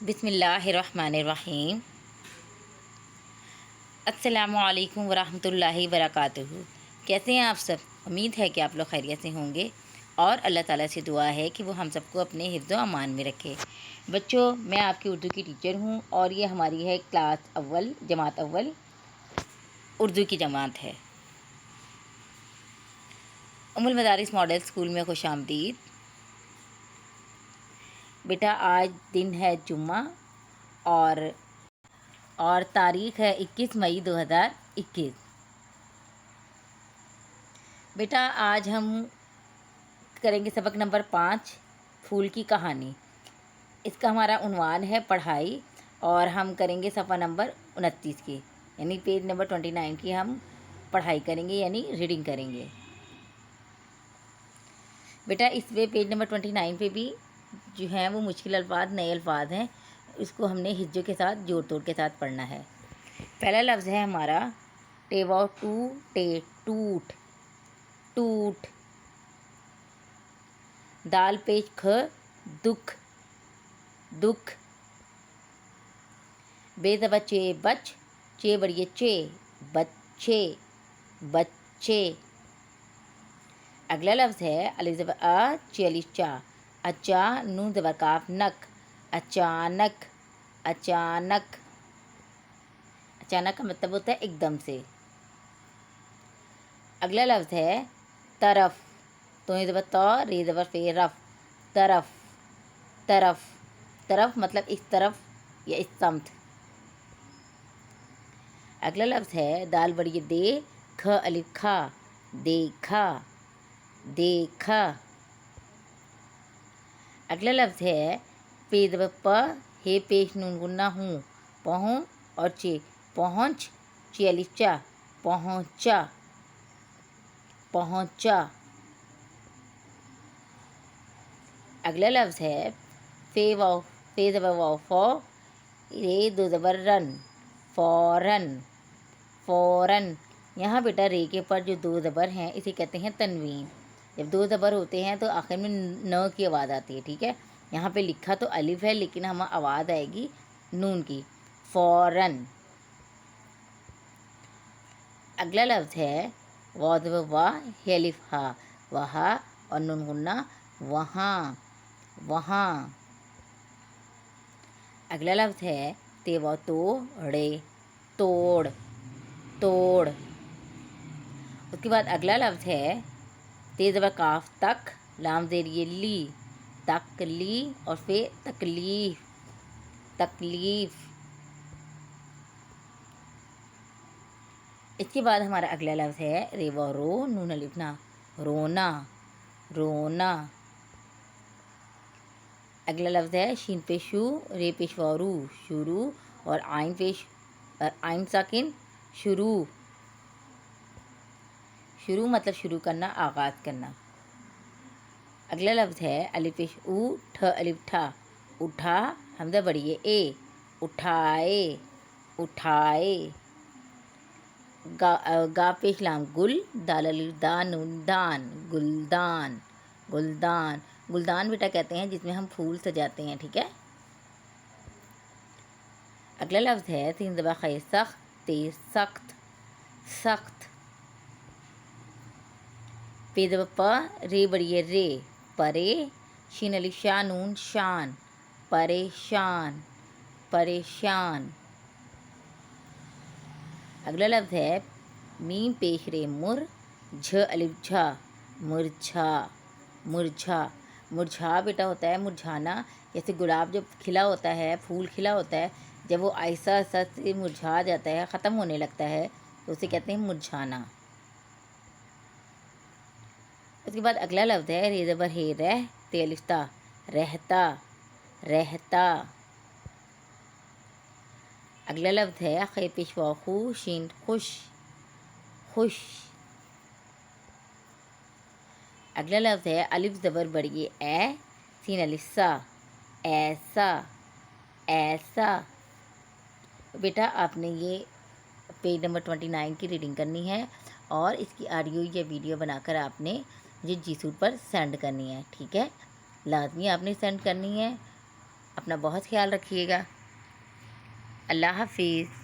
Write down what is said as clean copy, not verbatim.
بسم اللہ الرحمن الرحیم۔ السلام علیکم ورحمۃ اللہ وبرکاتہ۔ کیسے ہیں آپ سب؟ امید ہے کہ آپ لوگ خیریت سے ہوں گے اور اللہ تعالیٰ سے دعا ہے کہ وہ ہم سب کو اپنے حفظ و امان میں رکھے۔ بچوں، میں آپ کی اردو کی ٹیچر ہوں اور یہ ہماری ہے کلاس اول، جماعت اول، اردو کی جماعت ہے۔ ام المدارس ماڈل اسکول میں خوش آمدید۔ بیٹا آج دن ہے جمعہ اور تاریخ ہے 21 مئی 2021۔ بیٹا آج ہم کریں گے سبق نمبر 5، پھول کی کہانی۔ اس کا ہمارا عنوان ہے پڑھائی، اور ہم کریں گے صفحہ نمبر 29 کی، یعنی پیج نمبر 29 کی ہم پڑھائی کریں گے، یعنی ریڈنگ کریں گے۔ بیٹا اس پہ پیج نمبر 29 پہ بھی جو ہیں وہ مشکل الفاظ، نئے الفاظ ہیں، اس کو ہم نے ہجوں کے ساتھ، جوڑ توڑ کے ساتھ پڑھنا ہے۔ پہلا لفظ ہے ہمارا ٹیوا ٹو ٹے ٹوٹ ٹوٹ، دال پیش کھ دکھ دکھ، بے زبر چے بچ، چے بڑیے چے بچے بچے۔ اگلا لفظ ہے الف زبر آ، چے الف چا، اچا نون زبر کاف نک، اچانک اچانک۔ اچانک کا مطلب ہوتا ہے ایک دم سے۔ اگلا لفظ ہے طرف، تو زبر تو، ری زبر فے رف، طرف طرف طرف مطلب اس طرف یا اس سمت۔ اگلا لفظ ہے دال بڑی دے، کھ الف کھا، دیکھا دیکھا۔ اگلا لفظ ہے پے زبر پ، ہے پیش نون غنہ ہوں، پہوں اور چے، پہنچ، چے الف چا، پہنچا پہنچا۔ اگلا لفظ ہے فے واو، فے زبر واو فو، رے دو زبر رن، فوراً فوراً۔ یہاں بیٹا رے کے پر جو دو زبر ہیں اسے کہتے ہیں تنوین۔ جب دو زبر ہوتے ہیں تو آخر میں ن کی آواز آتی ہے، ٹھیک ہے؟ یہاں پہ لکھا تو الف ہے لیکن ہمیں آواز آئے گی نون کی، فوراً۔ اگلا لفظ ہے واو زبر وا، ہے الف ہا، وہا اور نون غنہ وہاں وہاں۔ اگلا لفظ ہے تے واو تو، ڑے توڑ توڑ۔ اس کے بعد اگلا لفظ ہے تے زبر کاف تک، لام زیر یہ لی، تک لی اور پھر تکلیف تکلیف۔ اس کے بعد ہمارا اگلا لفظ ہے رے واو رو، نون الف نا، رونا رونا۔ اگلا لفظ ہے شین پیش شو، رے پیش واو رو، شروع، اور آئین ساکن شروع شروع مطلب شروع کرنا، آغاز کرنا۔ اگلا لفظ ہے الف پیش او، ٹھ الف ٹھا، اٹھا، حمزہ بڑھیے اے، اٹھائے اٹھائے۔ گا پیش لام گل، دال الف دا نون دان، گلدان گلدان۔ گلدان بیٹا کہتے ہیں جس میں ہم پھول سجاتے ہیں، ٹھیک ہے؟ اگلا لفظ ہے سین زبر خے سخت، تے سخت سخت۔ پے زبر پ، رے بڑی رے، پرے، شین الف شا نون شان، پریشان پریشان۔ اگلا لفظ ہے میم پیش رے مر، جھ الف جھا، مرجھا مرجھا۔ مرجھا بیٹا ہوتا ہے مرجھانا، جیسے گلاب جب کھلا ہوتا ہے، پھول کھلا ہوتا ہے، جب وہ آہستہ آہستہ سے مرجھا جاتا ہے، ختم ہونے لگتا ہے، تو اسے کہتے ہیں مرجھانا۔ اس کے بعد اگلا لفظ ہے رے زبر ہے رہ، تے الف تا، رہتا رہتا۔ اگلا لفظ ہے خے پیش واو خو، شین خوش خوش۔ اگلا لفظ ہے الف زبر بڑی اے، سین الف سا، ایسا ایسا۔ بیٹا آپ نے یہ پیج نمبر 29 کی ریڈنگ کرنی ہے اور اس کی آڈیو یا ویڈیو بنا کر آپ نے مجھے جی سوٹ پر سینڈ کرنی ہے، ٹھیک ہے؟ لازمی آپ نے سینڈ کرنی ہے۔ اپنا بہت خیال رکھیے گا۔ اللہ حافظ۔